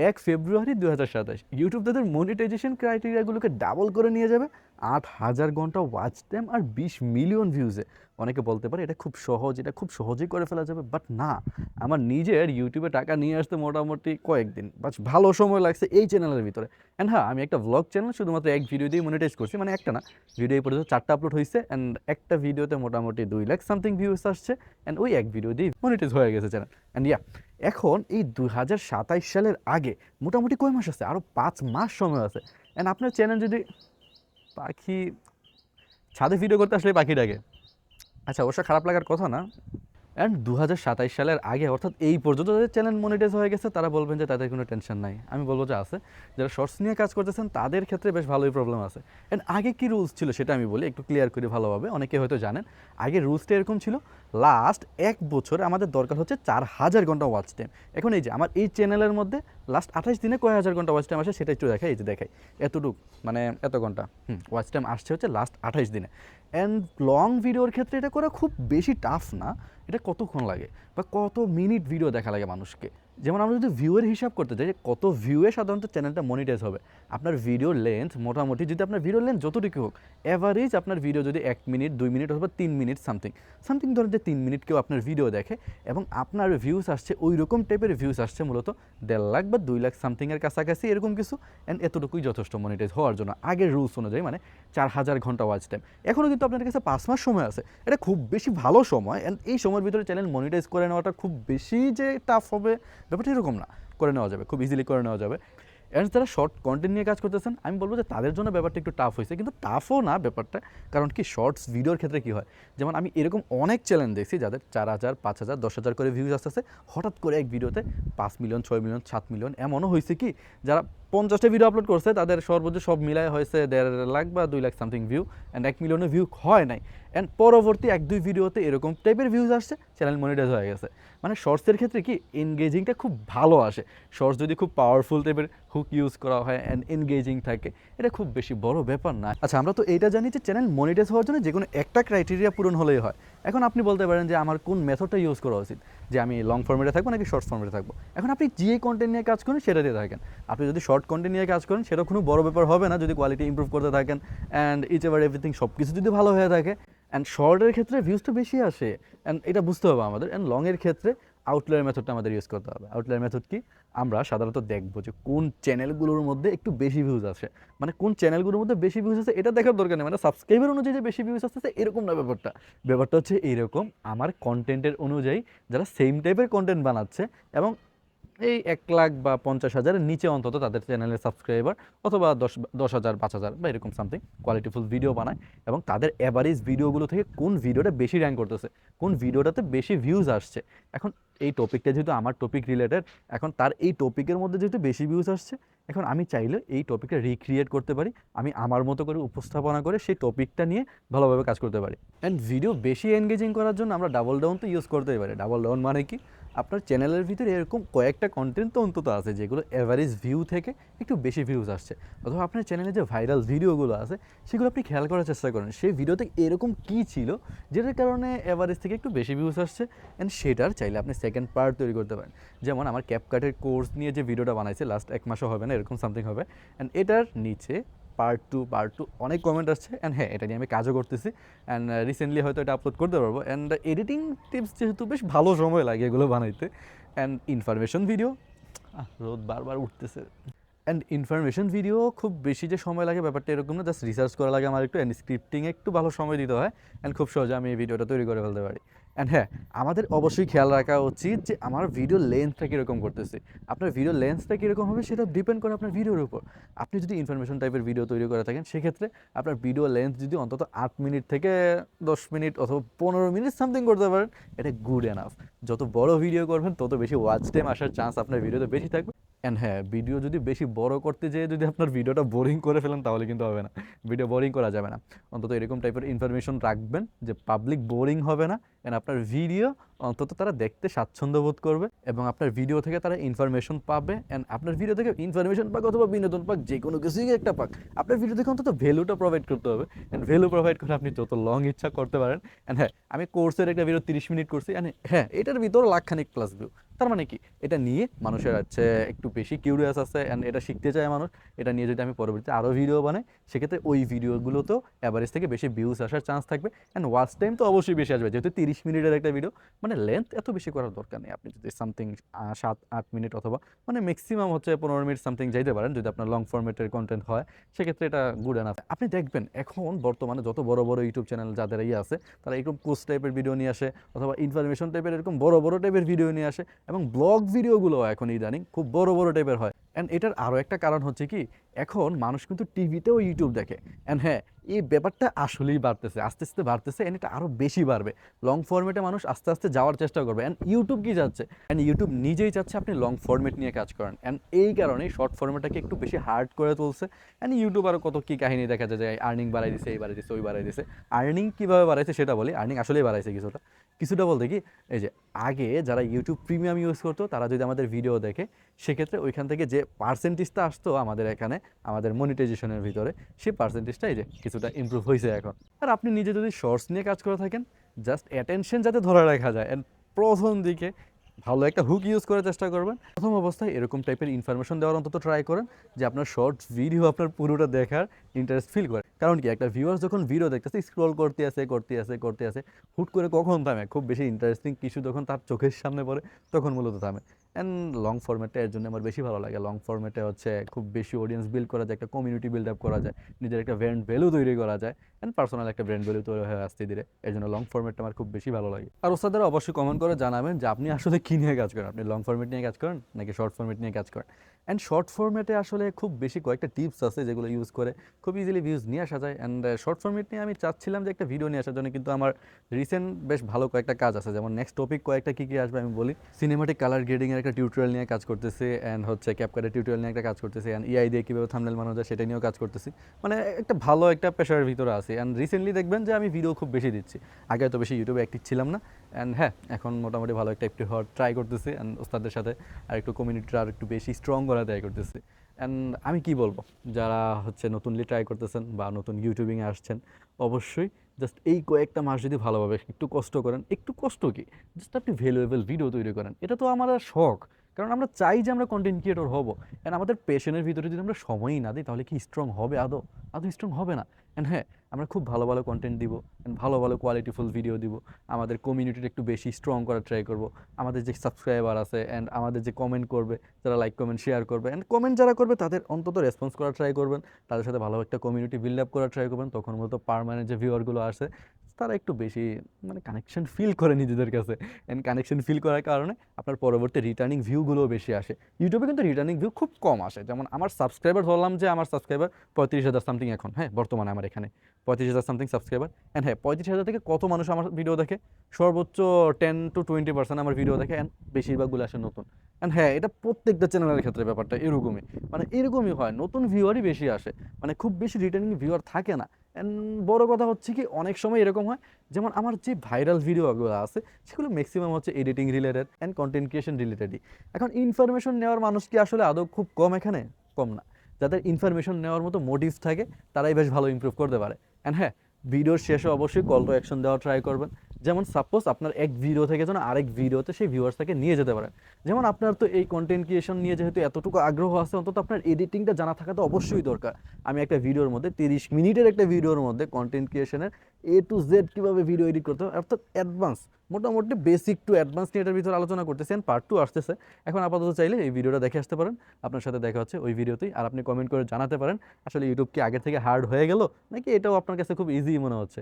1 ফেব্রুয়ারি 2027 YouTube তাদের monetization ক্রাইটেরিয়াগুলোকে double করে নিয়ে যাবে 8,000 ঘন্টা ওয়াচ টাইম আর 20 মিলিয়ন ভিউজে। অনেকে বলতে পারে এটা খুব সহজ, এটা খুব সহজেই করে ফেলা যাবে, বাট না। আমার নিজের ইউটিউবে টাকা নিয়ে আসতে মোটামুটি কয়েকদিন বাট ভালো সময় লাগছে এই চ্যানেলের ভিতরে। অ্যান্ড হ্যাঁ, আমি একটা ভ্লগ চ্যানেল শুধুমাত্র এক ভিডিও দিয়ে মনিটাইজ করছি, মানে একটা না, ভিডিও এই পর্যন্ত 4টা আপলোড হয়েছে অ্যান্ড একটা ভিডিওতে মোটামুটি 2 লাখ সামথিং ভিউজ আসছে অ্যান্ড ওই এক ভিডিও দিয়ে মনিটাইজ হয়ে গেছে চ্যানেল। অ্যান্ড ইয়া, এখন এই 2027 সালের আগে মোটামুটি কয় মাস আছে? আরও 5 মাস সময় আছে। অ্যান্ড আপনার চ্যানেল যদি পাখি ছাদে ভিডিও করতে আসলে পাখি ডাকে, আচ্ছা অবশ্য খারাপ লাগার কথা না। অ্যান্ড 2027 সালের আগে অর্থাৎ এই পর্যন্ত যাদের চ্যানেল মনিটাইজ হয়ে গেছে তারা বলবেন যে তাদের কোনো টেনশন নাই। আমি বলবো যে আছে। যারা শর্টস নিয়ে কাজ করতেছেন তাদের ক্ষেত্রে বেশ ভালোই প্রবলেম আছে। অ্যান্ড আগে কী রুলস ছিল সেটা আমি বলি, একটু ক্লিয়ার করি ভালোভাবে, অনেকে হয়তো জানেন। আগে রুলসটা এরকম ছিল, লাস্ট 1 বছরে আমাদের দরকার হচ্ছে 4,000 ঘন্টা ওয়াচ টাইম। এখন এই যে আমার এই চ্যানেলের মধ্যে লাস্ট 28 দিনে কয় হাজার ঘন্টা ওয়াচ টাইম আসে সেটা একটু দেখাই। এই যে দেখাই এতটুক, মানে এত ঘন্টা ওয়াচ টাইম আসছে হচ্ছে লাস্ট 28 দিনে। অ্যান্ড লং ভিডিওর ক্ষেত্রে এটা করা খুব বেশি টাফ না। এটা কতক্ষণ লাগে বা কত মিনিট ভিডিও দেখা লাগে মানুষকে? যেমন আমরা যদি ভিউয়ের হিসাব করতে চাই যে কত ভিউয়ে সাধারণত চ্যানেলটা মনিটাইজ হবে, আপনার ভিডিওর লেন্থ মোটামুটি যদি আপনার ভিডিওর লেন্থ যতটুকু হোক, অ্যাভারেজ আপনার ভিডিও যদি 1 মিনিট 2 মিনিট অথবা 3 মিনিট সামথিং ধরেন যে 3 মিনিট কেউ আপনার ভিডিও দেখে এবং আপনার ভিউস আসছে ওই রকম টাইপের ভিউস আসছে মূলত 1.5 লাখ বা 2 লাখ সামথিংয়ের কাছাকাছি এরকম কিছু। অ্যান্ড এতটুকুই যথেষ্ট মনিটাইজ হওয়ার জন্য আগের রুলস অনুযায়ী, মানে 4,000 ঘন্টা ওয়াচ টাইম। এখনও কিন্তু আপনার কাছে 5 মাস সময় আছে, এটা খুব বেশি ভালো সময়। অ্যান্ড এই সময়ের ভিতরে চ্যানেল মনিটাইজ করে নেওয়াটা খুব বেশি যে টাফ হবে ব্যাপারটা এরকম না, করে নেওয়া যাবে, খুব ইজিলি করে নেওয়া যাবে। অ্যান্ড যারা শর্ট কন্টেন্ট নিয়ে কাজ করতেছেন আমি বলবো যে তাদের জন্য ব্যাপারটা একটু টাফ হয়েছে, কিন্তু টাফও না ব্যাপারটা। কারণ কি, শর্টস ভিডিওর ক্ষেত্রে কী হয়, যেমন আমি এরকম অনেক চ্যানেল দেখছি যাদের 4,000 5,000 10,000 করে ভিউজ আসতেছে, হঠাৎ করে এক ভিডিওতে 5 মিলিয়ন 6 মিলিয়ন 7 মিলিয়ন। এমনও হয়েছে কি, যারা 50টা ভিডিও আপলোড করছে তাদের সর্বোচ্চ সব মিলায় হয়েছে 1.5 লাখ বা 2 লাখ সামথিং ভিউ, অ্যান্ড 1 মিলিয়নের ভিউ হয় নাই। অ্যান্ড পরবর্তী 1-2 ভিডিওতে এরকম টাইপের ভিউজ আসছে, চ্যানেল মনিটাইজ হয়ে গেছে। মানে শর্টসের ক্ষেত্রে কি এনগেজিংটা খুব ভালো আসে। শর্টস যদি খুব পাওয়ারফুল টাইপের হুক ইউজ করা হয় অ্যান্ড এনগেজিং থাকে, এটা খুব বেশি বড় ব্যাপার না। আচ্ছা, আমরা তো এইটা জানি যে চ্যানেল মনিটাইজ হওয়ার জন্য যে কোনো একটা ক্রাইটেরিয়া পূরণ হলেই হয়। এখন আপনি বলতে পারেন যে আমার কোন মেথডটা ইউজ করা উচিত, যে আমি লং ফর্মেটে থাকবো নাকি শর্ট ফর্মেটে থাকবো। এখন আপনি যে কন্টেন্ট নিয়ে কাজ করেন সেটা দিয়ে থাকেন। আপনি যদি শর্ট কন্টেন্ট নিয়ে কাজ করেন সেটা কোনো বড় ব্যাপার হবে না যদি কোয়ালিটি ইমপ্রুভ করতে থাকেন অ্যান্ড ইচ এভার এভরিথিং সব কিছু যদি ভালো হয়ে থাকে। অ্যান্ড শর্টের ক্ষেত্রে ভিউজটা বেশি আসে অ্যান্ড এটা বুঝতে হবে আমাদের। অ্যান্ড লংয়ের ক্ষেত্রে আউটলায়ার মেথডটা আমাদের ইউজ করতে হবে। আউটলায়ার মেথড কি, আমরা সাধারণত দেখবো যে কোন চ্যানেলগুলোর মধ্যে একটু বেশি ভিউজ আসে, মানে কোন চ্যানেলগুলোর মধ্যে বেশি ভিউজ আছে এটা দেখার দরকার নেই, মানে সাবস্ক্রাইবার অনুযায়ী যে বেশি ভিউজ আসতেছে এরকম না ব্যাপারটা। ব্যাপারটা হচ্ছে এইরকম, আমার কন্টেন্টের অনুযায়ী যারা সেম টাইপের কন্টেন্ট বানাচ্ছে এবং এই 1 লাখ বা 50,000-এর নিচে অন্তত তাদের চ্যানেলের সাবস্ক্রাইবার, অথবা 10,000 5,000 বা এরকম সামথিং কোয়ালিটিফুল ভিডিও বানায়, এবং তাদের অ্যাভারেজ ভিডিওগুলো থেকে কোন ভিডিওটা বেশি র্যাঙ্ক করতেছে, কোন ভিডিওটাতে বেশি ভিউজ আসছে। এখন এই টপিকটা যেহেতু আমার টপিক রিলেটেড, এখন তার এই টপিকের মধ্যে যেহেতু বেশি ভিউজ আসছে, এখন আমি চাইলে এই টপিকটা রিক্রিয়েট করতে পারি, আমি আমার মতো করে উপস্থাপনা করে সেই টপিকটা নিয়ে ভালোভাবে কাজ করতে পারি। অ্যান্ড ভিডিও বেশি এনগেজিং করার জন্য আমরা ডাবল ডাউন তো ইউজ করতেই পারি। ডাবল ডাউন মানে কি, আপনার চ্যানেলের ভিতরে এরকম কয়েকটা কন্টেন্ট তো অন্তত আছে যেগুলো অ্যাভারেজ ভিউ থেকে একটু বেশি ভিউজ আসছে, অথবা আপনার চ্যানেলে যে ভাইরাল ভিডিওগুলো আছে সেগুলো আপনি খেয়াল করার চেষ্টা করেন সেই ভিডিওতে এরকম কী ছিল যেটার কারণে অ্যাভারেজ থেকে একটু বেশি ভিউজ আসছে, অ্যান্ড সেটার চাইলে আপনি সেকেন্ড পার্ট তৈরি করতে পারেন। যেমন আমার ক্যাপকাটের কোর্স নিয়ে যে ভিডিওটা বানাইছে লাস্ট 1 মাসও হবে না, এরকম সামথিং হবে। অ্যান্ড এটার নিচে পার্ট টু অনেক কমেন্ট আসছে, অ্যান্ড হ্যাঁ এটা নিয়ে আমি কাজও করতেছি, অ্যান্ড রিসেন্টলি হয়তো এটা আপলোড করতে পারবো। অ্যান্ড এডিটিং টিপস যেহেতু বেশ ভালো সময় লাগে এগুলো বানাইতে, অ্যান্ড ইনফরমেশন ভিডিও, রোদ বারবার উঠতেছে, অ্যান্ড ইনফরমেশন ভিডিও খুব বেশি যে সময় লাগে ব্যাপারটা এরকম না, জাস্ট রিসার্চ করা লাগে আমার একটু, অ্যান্ড স্ক্রিপ্টিংয়ে একটু ভালো সময় দিতে হয়, অ্যান্ড খুব সহজে আমি এই ভিডিওটা তৈরি করে ফেলতে পারি। অ্যান্ড হ্যাঁ, আমাদের অবশ্যই খেয়াল রাখা উচিত যে আমার ভিডিও লেন্থটা কীরকম করতেছি। আপনার ভিডিও লেন্থটা কীরকম হবে সেটা ডিপেন্ড করে আপনার ভিডিওর উপর। আপনি যদি ইনফরমেশন টাইপের ভিডিও তৈরি করে থাকেন সেক্ষেত্রে আপনার ভিডিও লেন্থ যদি অন্তত 8 মিনিট থেকে 10 মিনিট অথবা 15 মিনিট সামথিং করতে পারেন, এটা গুড এনাফ। যত বড় ভিডিও করবেন তত বেশি ওয়াচ টাইম আসার চান্স আপনার ভিডিওতে বেশি থাকবে। অ্যান্ড হ্যাঁ, ভিডিও যদি বেশি বড় করতে যেয়ে যদি আপনার ভিডিওটা বোরিং করে ফেলেন তাহলে কিন্তু হবে না, ভিডিও বোরিং করা যাবে না। অন্তত এরকম টাইপের ইনফরমেশন রাখবেন যে পাবলিক বোরিং হবে না, অ্যান্ড আপনার ভিডিও অন্তত তারা দেখতে স্বাচ্ছন্দ্য বোধ করবে এবং আপনার ভিডিও থেকে তারা ইনফরমেশন পাবে। অ্যান্ড আপনার ভিডিও থেকে ইনফরমেশন পাক অথবা বিনোদন পাক, যে কোনো কিছুই একটা পাক, আপনার ভিডিও থেকে অন্তত ভ্যালুটা প্রোভাইড করতে হবে। অ্যান্ড ভ্যালু প্রোভাইড করে আপনি যত লং ইচ্ছা করতে পারেন। অ্যান্ড হ্যাঁ, আমি কোর্সের একটা ভিডিও 30 মিনিট করছি, অ্যান্ড হ্যাঁ এটার ভিতর লাখখানিক প্লাস ভিউ। তার মানে কি, এটা নিয়ে মানুষের হচ্ছে একটু বেশি কিউরিয়াস আছে অ্যান্ড এটা শিখতে চায় মানুষ। এটা নিয়ে যদি আমি পরবর্তীতে আরও ভিডিও বানাই, সেক্ষেত্রে ওই ভিডিওগুলোতেও অ্যাভারেজ থেকে বেশি ভিউজ আসার চান্স থাকবে। অ্যান্ড ওয়াচ টাইম তো অবশ্যই বেশি আসবে, যেহেতু 30 মিনিটের একটা ভিডিও, মানে লেন্থ এত বেশি করার দরকার নেই। আপনি যদি সামথিং 7-8 মিনিট অথবা মানে ম্যাক্সিমাম হচ্ছে 15 মিনিট সামথিং যাইতে পারেন, যদি আপনার লং ফরম্যাটের কন্টেন্ট হয়, সেক্ষেত্রে এটা গুড এনাফ। আপনি দেখবেন এখন বর্তমানে যত বড় বড় ইউটিউব চ্যানেল যাদের আছে, তারা এরকম কোর্স টাইপের ভিডিও নিয়ে আসে অথবা ইনফরমেশন টাইপের এরকম বড় বড় টাইপের ভিডিও নিয়ে আসে, এবং ব্লগ ভিডিওগুলো এখন ইদানিং খুব বড় বড় টাইপের হয়। অ্যান্ড এটার আরও একটা কারণ হচ্ছে কি, এখন মানুষ কিন্তু টিভিতেও ইউটিউব দেখে। অ্যান্ড হ্যাঁ, এই ব্যাপারটা আসলেই বাড়তেছে, আস্তে আস্তে বাড়তেছে, অ্যান্ড এটা আরও বেশি বাড়বে। লং ফরম্যাটে মানুষ আস্তে আস্তে যাওয়ার চেষ্টা করবে। অ্যান্ড ইউটিউব কি যাচ্ছে, অ্যান্ড ইউটিউব নিজেই চাচ্ছে আপনি লং ফরম্যাট নিয়ে কাজ করেন। অ্যান্ড এই কারণেই শর্ট ফরম্যাটটাকে একটু বেশি হার্ড করে তুলছে। অ্যান্ড ইউটিউব আরও কত কী কাহিনী দেখা যায় যে আর্নিং বাড়াই দিছে, এই বাড়াই দিছে, ওই বাড়াই দিছে। আর্নিং কীভাবে বাড়াইছে সেটা বলি। আর্নিং আসলেই বাড়াইছে কিছুটা। কিছুটা বলতে কি, এই যে আগে যারা ইউটিউব প্রিমিয়াম ইউজ করতো, তারা যদি আমাদের ভিডিও দেখে, সেক্ষেত্রে ওইখান থেকে যে পার্সেন্টেজটা আসতো আমাদের এখানে, আমাদের মনিটাইজেশনের ভিতরে, সেই পার্সেন্টেজটা এই যে কিছুটা ইমপ্রুভ হয়েছে এখন। আর আপনি নিজে যদি শর্টস নিয়ে কাজ করে থাকেন, জাস্ট অ্যাটেনশন যাতে ধরে রাখা যায়, অ্যান্ড প্রথম দিকে ভালো একটা হুক ইউজ করার চেষ্টা করবেন। প্রথম অবস্থায় এরকম টাইপের ইনফরমেশন দেওয়ার অন্তত ট্রাই করেন, যে আপনার শর্টস ভিডিও আপনার পুরোটা দেখার ইন্টারেস্ট ফিল করে। কারণ কি, একটা ভিউয়ার্স যখন ভিডিও দেখতেছে, স্ক্রল করতে আসে, হুট করে কখন থামে, খুব বেশি ইন্টারেস্টিং কিছু যখন তার চোখের সামনে পড়ে, তখন মূলত থামে। অ্যান্ড লং ফরম্যাটটা এর জন্য আমার বেশি ভালো লাগে। লং ফরম্যাটে হচ্ছে খুব বেশি অডিয়েন্স বিল্ড করা যায়, একটা কমিউনিটি বিল্ড আপ করা যায়, নিজের একটা ব্র্যান্ড ভ্যালু তৈরি করা যায়, অ্যান্ড পার্সোনাল একটা ব্র্যান্ড ভ্যালু তৈরি হয়ে আসতে ধীরে। এর জন্য লং ফরম্যাটটা আমার খুব বেশি ভালো লাগে। আর ওস্তাদেরা অবশ্যই কমেন্ট করে জানাবেন যে আপনি আসলে কী নিয়ে কাজ করেন, আপনি লং ফরম্যাট নিয়ে কাজ করেন নাকি শর্ট ফরম্যাট নিয়ে কাজ করেন। অ্যান্ড শর্ট ফরম্যাটে আসলে খুব বেশি কয়েকটা টিপস আছে যেগুলো ইউজ করে খুব ইজিলি ভিউজ নিয়ে আসা যায়। অ্যান্ড শর্ট ফরম্যাট নিয়ে আমি চাচ্ছিলাম যে একটা ভিডিও নিয়ে আসার জন্য, কিন্তু আমার রিসেন্ট বেশ ভালো কয়েকটা কাজ আছে। যেমন নেক্সট টপিক কয়েকটা কী কী আসবে আমি বলি। সিনেমাটিক কালার গ্রেডিংয়ের একটা টিউটোরিয়াল নিয়ে কাজ করতেছি, অ্যান্ড হচ্ছে ক্যাপকাটের টিউটোরিয়াল নিয়ে একটা কাজ করতেছি, অ্যান্ড এআই দিয়ে কীভাবে থাম্বনেল বানানো যায় সেটা নিয়েও কাজ করতেছি। মানে একটা ভালো একটা পেশার ভিতরে আছি। অ্যান্ড রিসেন্টলি দেখবেন যে আমি ভিডিও খুব বেশি দিচ্ছি। আগে তো বেশি ইউটিউবে অ্যাক্টিভ ছিলাম না। অ্যান্ড হ্যাঁ, এখন মোটামুটি ভালো একটা অ্যাক্টিভ হওয়ার ট্রাই করতেছি, অ্যান্ড ওস্তাদের সাথে আর একটু কমিউনিটিটা আর একটু বেশি স্ট্রং করা ট্রাই করতেছি। অ্যান্ড আমি কি বলবো, যারা হচ্ছে নতুনলি ট্রাই করতেছেন বা নতুন ইউটিউবিংয়ে আসছেন, অবশ্যই জাস্ট এই কয়েকটা মাস যদি ভালোভাবে একটু কষ্ট করেন, একটু কষ্ট কি, জাস্ট আপনি ভ্যালুয়েবল ভিডিও তৈরি করেন। এটা তো আমার শখ, কারণ আমরা চাই যে আমরা কন্টেন্ট ক্রিয়েটর হব। অ্যান্ড আমাদের পেশনের ভিতরে যদি আমরা সময়ই না দিই, তাহলে কি স্ট্রং হবে আদৌ? আদৌ স্ট্রং হবে না। অ্যান্ড হ্যাঁ, আমরা খুব ভালো ভালো কন্টেন্ট দিব, অ্যান্ড ভালো ভালো কোয়ালিটিফুল ভিডিও দিব, আমাদের কমিউনিটিটা একটু বেশি স্ট্রং করার ট্রাই করব। আমাদের যে সাবস্ক্রাইবার আছে অ্যান্ড আমাদের যে কমেন্ট করবে, যারা লাইক কমেন্ট শেয়ার করবে, অ্যান্ড কমেন্ট যারা করবে তাদের অন্তত রেসপন্স করার ট্রাই করবেন, তাদের সাথে ভালো একটা কমিউনিটি বিল্ড আপ করার ট্রাই করবেন। তখন মূলত পার্মানেন্ট যে ভিউয়ারগুলো আসে, তারা একটু বেশি মানে কানেকশন ফিল করে নিজেদের কাছে। অ্যান্ড কানেকশন ফিল করার কারণে আপনার পরবর্তী রিটার্নিং ভিউগুলোও বেশি আসে। ইউটিউবে কিন্তু রিটার্নিং ভিউ খুব কম আসে। যেমন আমার সাবস্ক্রাইবার, ধরলাম যে আমার সাবস্ক্রাইবার 35,000 সামথিং এখন, হ্যাঁ বর্তমানে আমার এখানে 35,000 সামথিং সাবস্ক্রাইবার। অ্যান্ড হ্যাঁ, 35,000 থেকে কত মানুষ আমার ভিডিও দেখে? সর্বোচ্চ 10-20% আমার ভিডিও দেখে, অ্যান্ড বেশিরভাগগুলো আসে নতুন। অ্যান্ড হ্যাঁ, এটা প্রত্যেকটা চ্যানেলের ক্ষেত্রে ব্যাপারটা এরকমই, মানে এরকমই হয়, নতুন ভিউয়ারই বেশি আসে, মানে খুব বেশি রিটার্নিং ভিউয়ার থাকে না। অ্যান্ড বড় কথা হচ্ছে কি, অনেক সময় এরকম হয়, যেমন আমার যে ভাইরাল ভিডিওগুলো আছে, সেগুলো ম্যাক্সিমাম হচ্ছে editing related and content creation রিলেটেডই। এখন ইনফরমেশন নেওয়ার মানুষ কি আসলে আদৌ খুব কম এখানে? কম না। যাদের ইনফরমেশন নেওয়ার মতো মোটিভ থাকে, তারাই বেশ ভালো ইমপ্রুভ করতে পারে। অ্যান্ড হ্যাঁ, ভিডিওর শেষে অবশ্যই কল টু অ্যাকশন দেওয়া ট্রাই করবেন। যেমন সাপোজ আপনার এক ভিডিও থেকে যেন আরেক ভিডিওতে সেই ভিউয়ার্সটাকে নিয়ে যেতে পারেন। যেমন আপনার তো এই কন্টেন্ট ক্রিয়েশন নিয়ে যেহেতু এতটুকু আগ্রহ আছে, অন্তত আপনার এডিটিংটা জানা থাকা তো অবশ্যই দরকার। আমি একটা ভিডিওর মধ্যে 30 মিনিটের একটা ভিডিওর মধ্যে কন্টেন্ট ক্রিয়েশনের A to Z কীভাবে ভিডিও এডিট করতে হবে, অর্থাৎ অ্যাডভান্স, মোটামুটি বেসিক টু অ্যাডভান্স নিয়ে এটার ভিতরে আলোচনা করতেছেন। পার্ট 2 আসতেছে। এখন আপাতত চাইলে এই ভিডিওটা দেখে আসতে পারেন। আপনার সাথে দেখা হচ্ছে ওই ভিডিওতেই। আর আপনি কমেন্ট করে জানাতে পারেন আসলে ইউটিউব কি আগের থেকে হার্ড হয়ে গেল, নাকি এটাও আপনার কাছে খুব ইজি মনে হচ্ছে।